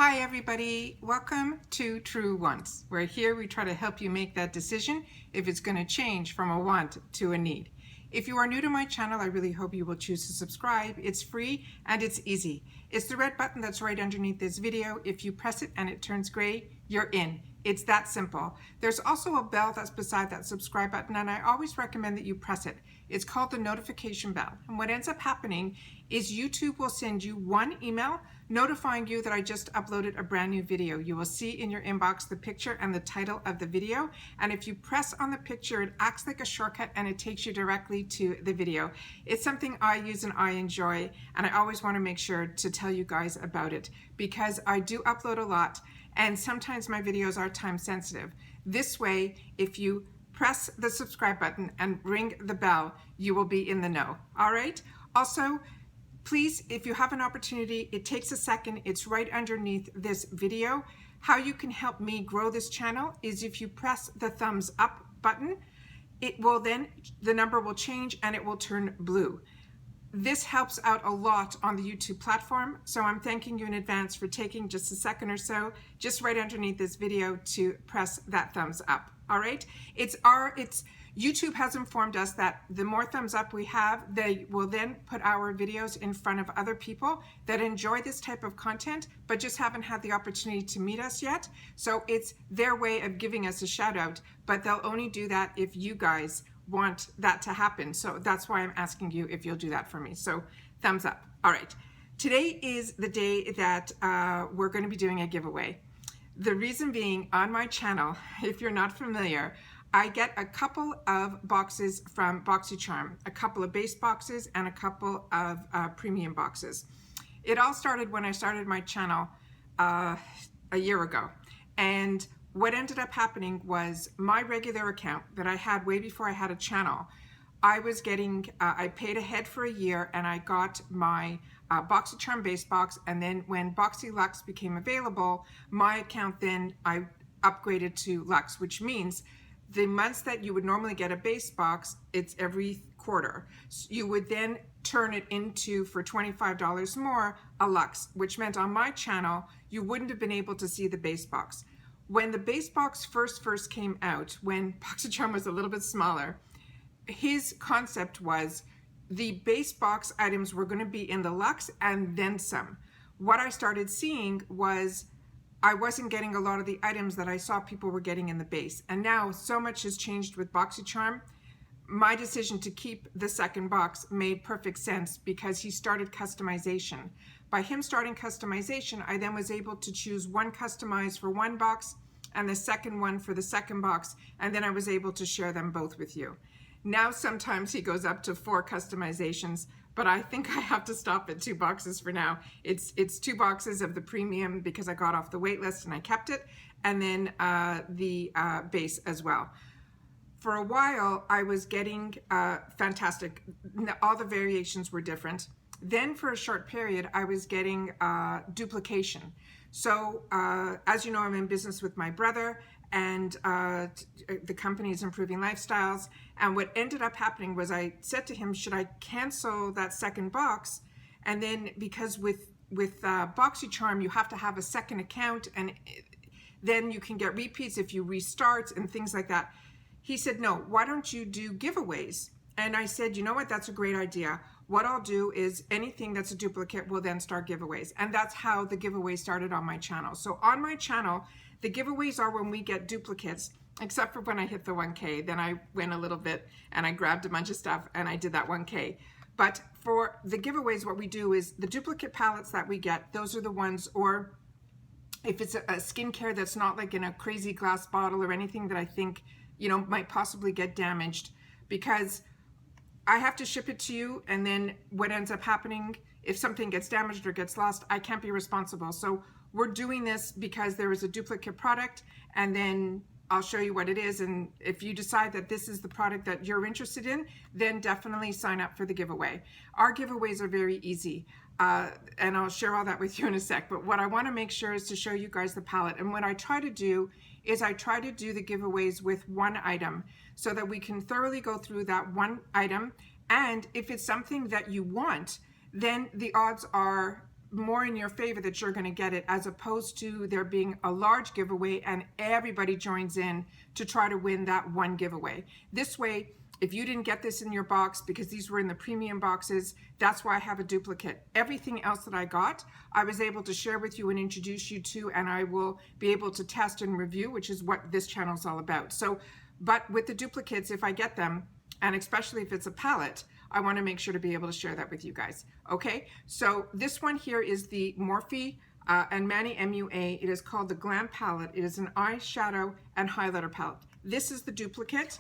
Hi everybody, welcome to Truewants, where here we try to help you make that decision if it's going to change from a want to a need. If you are new to my channel, I really hope you will choose to subscribe. It's free and it's easy. It's the red button that's right underneath this video. If you press it and it turns gray, you're in. It's that simple. There's also a bell that's beside that subscribe button, and I always recommend that you press it. It's called the notification bell. And what ends up happening is YouTube will send you one email notifying you that I just uploaded a brand new video. You will see in your inbox the picture and the title of the video. And if you press on the picture, it acts like a shortcut and it takes you directly to the video. It's something I use and I enjoy, and I always want to make sure to tell you guys about it because I do upload a lot and sometimes my videos are time sensitive. This way, if you press the subscribe button and ring the bell, you will be in the know. All right? Also, please, if you have an opportunity, it takes a second, it's right underneath this video. How you can help me grow this channel is if you press the thumbs up button, it will then, the number will change and it will turn blue. This helps out a lot on the YouTube platform, so I'm thanking you in advance for taking just a second or so, just right underneath this video, to press that thumbs up. All right? YouTube has informed us that the more thumbs up we have, they will then put our videos in front of other people that enjoy this type of content, but just haven't had the opportunity to meet us yet. So it's their way of giving us a shout out, but they'll only do that if you guys want that to happen. So that's why I'm asking you if you'll do that for me. So thumbs up. All right. Today is the day that we're going to be doing a giveaway. The reason being, on my channel, if you're not familiar, I get a couple of boxes from Boxycharm, a couple of base boxes and a couple of premium boxes. It all started when I started my channel a year ago. And what ended up happening was my regular account that I had way before I had a channel, I was getting, I paid ahead for a year and I got my Boxycharm base box, and then when Boxy Luxe became available, my account then I upgraded to Luxe, which means the months that you would normally get a base box, it's every quarter. So you would then turn it into, for $25 more, a Luxe, which meant on my channel, you wouldn't have been able to see the base box. When the base box first came out, when Boxycharm was a little bit smaller, his concept was the base box items were going to be in the Luxe and then some. What I started seeing was I wasn't getting a lot of the items that I saw people were getting in the base. And now so much has changed with Boxycharm. My decision to keep the second box made perfect sense because he started customization. By him starting customization, I then was able to choose one customized for one box and the second one for the second box, and then I was able to share them both with you. Now sometimes he goes up to 4 customizations, but I think I have to stop at 2 boxes for now. It's 2 boxes of the premium because I got off the wait list and I kept it, and then the base as well. For a while, I was getting fantastic. All the variations were different. Then for a short period, I was getting duplication. So as you know, I'm in business with my brother, and the company is Improving Lifestyles. And what ended up happening was I said to him, should I cancel that second box? And then because with Boxycharm, you have to have a second account, and then you can get repeats if you restart and things like that. He said, no, why don't you do giveaways? And I said, you know what, that's a great idea. What I'll do is anything that's a duplicate will then start giveaways. And that's how the giveaway started on my channel. So on my channel, the giveaways are when we get duplicates, except for when I hit the 1K. Then I went a little bit and I grabbed a bunch of stuff and I did that 1K. But for the giveaways, what we do is the duplicate palettes that we get, those are the ones, or if it's a skincare that's not like in a crazy glass bottle or anything that I think, you know, might possibly get damaged, because I have to ship it to you, and then what ends up happening, if something gets damaged or gets lost, I can't be responsible. So we're doing this because there is a duplicate product, and then I'll show you what it is, and if you decide that this is the product that you're interested in, then definitely sign up for the giveaway. Our giveaways are very easy, and I'll share all that with you in a sec, but what I want to make sure is to show you guys the palette. And what I try to do is I try to do the giveaways with one item so that we can thoroughly go through that one item, and if it's something that you want, then the odds are more in your favor that you're going to get it, as opposed to there being a large giveaway and everybody joins in to try to win that one giveaway. This way, if you didn't get this in your box because these were in the premium boxes, that's why I have a duplicate. Everything else that I got, I was able to share with you and introduce you to, and I will be able to test and review, which is what this channel is all about. So, but with the duplicates, if I get them, and especially if it's a palette, I want to make sure to be able to share that with you guys. Okay, so this one here is the Morphe and Manny MUA. It is called the gLAM palette. It is an eyeshadow and highlighter palette. This is the duplicate.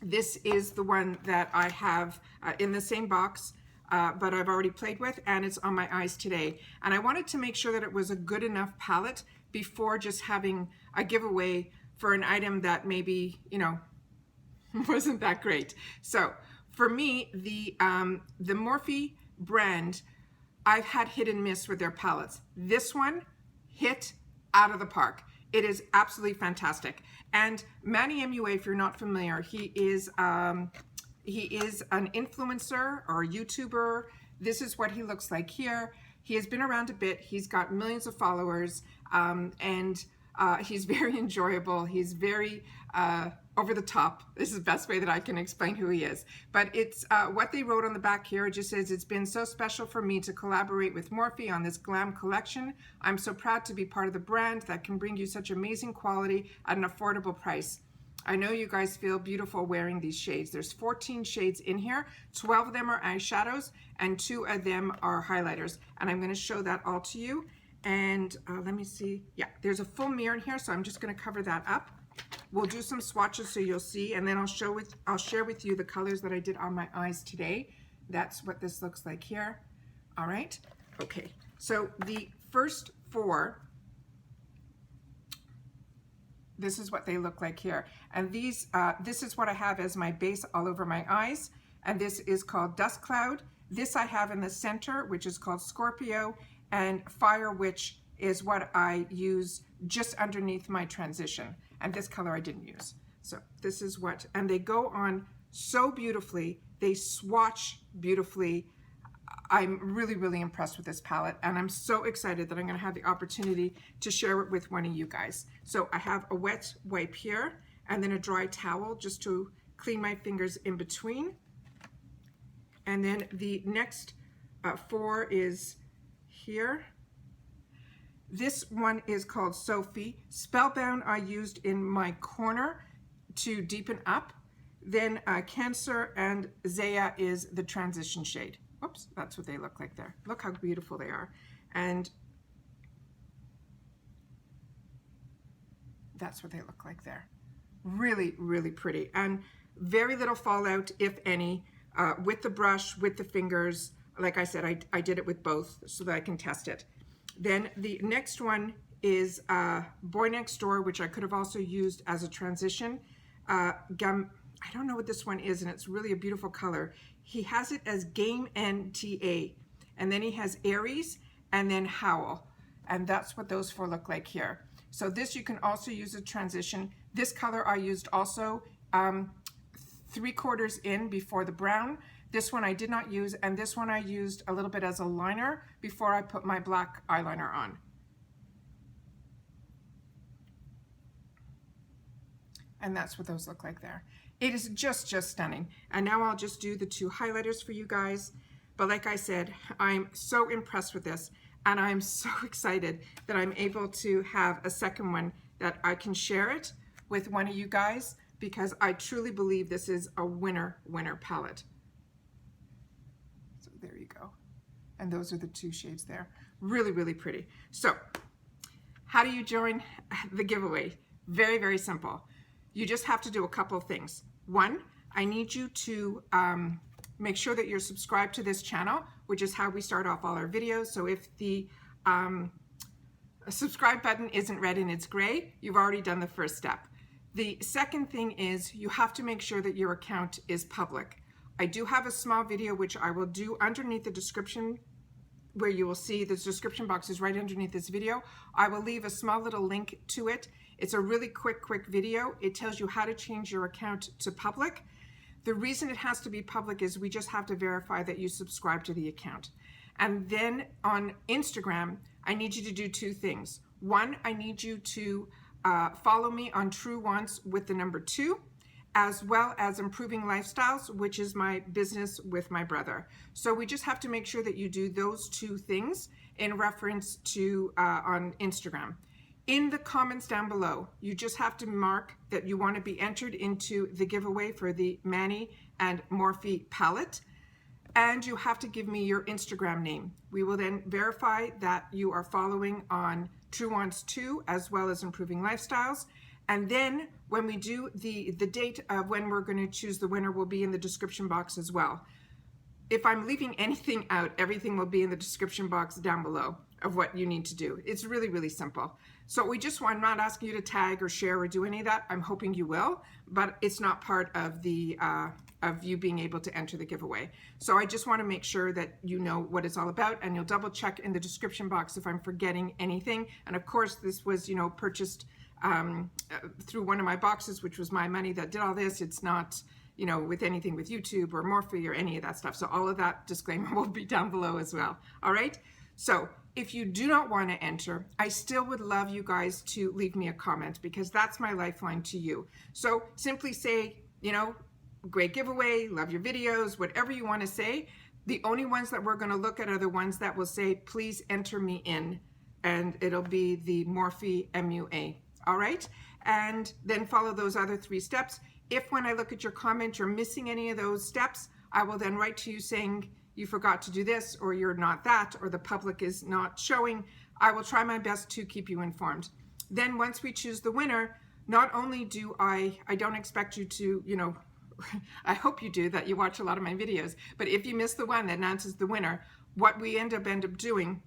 This is the one that I have in the same box, but I've already played with, and it's on my eyes today. And I wanted to make sure that it was a good enough palette before just having a giveaway for an item that maybe, you know, wasn't that great. So for me, the Morphe brand, I've had hit and miss with their palettes. This one hit out of the park. It is absolutely fantastic. And Manny MUA, if you're not familiar, he is an influencer or a YouTuber. This is what he looks like here. He has been around a bit. He's got millions of followers, and he's very enjoyable. He's very over the top. This is the best way that I can explain who he is. But it's what they wrote on the back here. It just says, "It's been so special for me to collaborate with Morphe on this glam collection. I'm so proud to be part of the brand that can bring you such amazing quality at an affordable price. I know you guys feel beautiful wearing these shades." There's 14 shades in here. 12 of them are eyeshadows and 2 of them are highlighters. And I'm going to show that all to you. And let me see. Yeah, there's a full mirror in here, so I'm just going to cover that up. We'll do some swatches so you'll see, and then I'll share with you the colors that I did on my eyes today. That's what this looks like here. All right. Okay. So the first 4, this is what they look like here. And these, this is what I have as my base all over my eyes. And this is called Dust Cloud. This I have in the center, which is called Scorpio, and Fire, which is what I use just underneath my transition. And this color I didn't use. So this is what, and they go on so beautifully. They swatch beautifully. I'm really, really impressed with this palette, and I'm so excited that I'm gonna have the opportunity to share it with one of you guys. So I have a wet wipe here, and then a dry towel just to clean my fingers in between. And then the next 4 is here. This one is called Sophie. Spellbound I used in my corner to deepen up. Then Cancer and Zaya is the transition shade. Oops, that's what they look like there. Look how beautiful they are. And that's what they look like there. Really, really pretty. And very little fallout, if any, with the brush, with the fingers. Like I said, I did it with both so that I can test it. Then the next one is Boy Next Door, which I could have also used as a transition. I don't know what this one is, and it's really a beautiful color. He has it as Game NTA, and then he has Aries, and then Howl. And that's what those 4 look like here. So this you can also use a transition. This color I used also 3/4 in before the brown. This one I did not use, and this one I used a little bit as a liner before I put my black eyeliner on. And that's what those look like there. It is just stunning. And now I'll just do the 2 highlighters for you guys. But like I said, I'm so impressed with this, and I'm so excited that I'm able to have a second one that I can share it with one of you guys, because I truly believe this is a winner palette. So there you go. And those are the 2 shades there. Really, really pretty. So how do you join the giveaway? Very, very simple. You just have to do a couple of things. 1, I need you to make sure that you're subscribed to this channel, which is how we start off all our videos. So if the subscribe button isn't red and it's gray, you've already done the first step. The second thing is you have to make sure that your account is public. I do have a small video which I will do underneath the description, where you will see the description box is right underneath this video. I will leave a small little link to it. It's a really quick video. It tells you how to change your account to public. The reason it has to be public is we just have to verify that you subscribe to the account. And then on Instagram, I need you to do two things. One, I need you to follow me on Truewants with the number 2, as well as Improving Lifestyles, which is my business with my brother. So we just have to make sure that you do those two things in reference to on Instagram. In the comments down below, you just have to mark that you want to be entered into the giveaway for the Manny and Morphe palette, and you have to give me your Instagram name. We will then verify that you are following on Truewants 2 as well as Improving Lifestyles. And then when we do the date of when we're going to choose the winner will be in the description box as well. If I'm leaving anything out, everything will be in the description box down below of what you need to do. It's really, really simple. So I'm not asking you to tag or share or do any of that. I'm hoping you will, but it's not part of the of you being able to enter the giveaway. So I just want to make sure that you know what it's all about, and you'll double check in the description box if I'm forgetting anything. And of course, this was, purchased through one of my boxes, which was my money that did all this. It's not, with anything with YouTube or Morphe or any of that stuff. So all of that disclaimer will be down below as well. All right. So if you do not want to enter, I still would love you guys to leave me a comment, because that's my lifeline to you. So simply say, great giveaway, love your videos, whatever you want to say. The only ones that we're going to look at are the ones that will say, please enter me in, and it'll be the Morphe MUA. All right. And then follow those other 3 steps. If when I look at your comment, you're missing any of those steps, I will then write to you saying you forgot to do this, or you're not that, or the public is not showing. I will try my best to keep you informed. Then once we choose the winner, not only do I don't expect you to, I hope you do, that you watch a lot of my videos, but if you miss the one that announces the winner, what we end up doing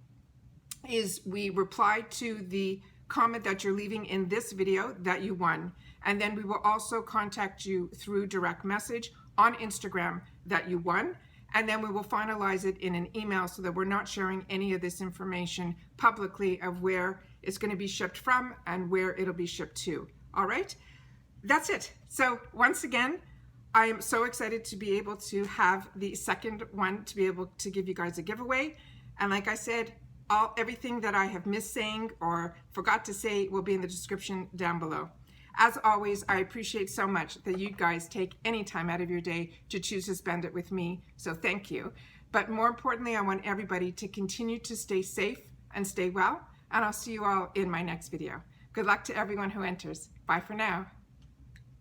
is we reply to the comment that you're leaving in this video that you won, and then we will also contact you through direct message on Instagram that you won, and then we will finalize it in an email so that we're not sharing any of this information publicly of where it's going to be shipped from and where it'll be shipped to. All right, that's it. So once again, I am so excited to be able to have the second one to be able to give you guys a giveaway. And like I said, everything that I have missed saying or forgot to say will be in the description down below. As always, I appreciate so much that you guys take any time out of your day to choose to spend it with me. So thank you. But more importantly, I want everybody to continue to stay safe and stay well. And I'll see you all in my next video. Good luck to everyone who enters. Bye for now.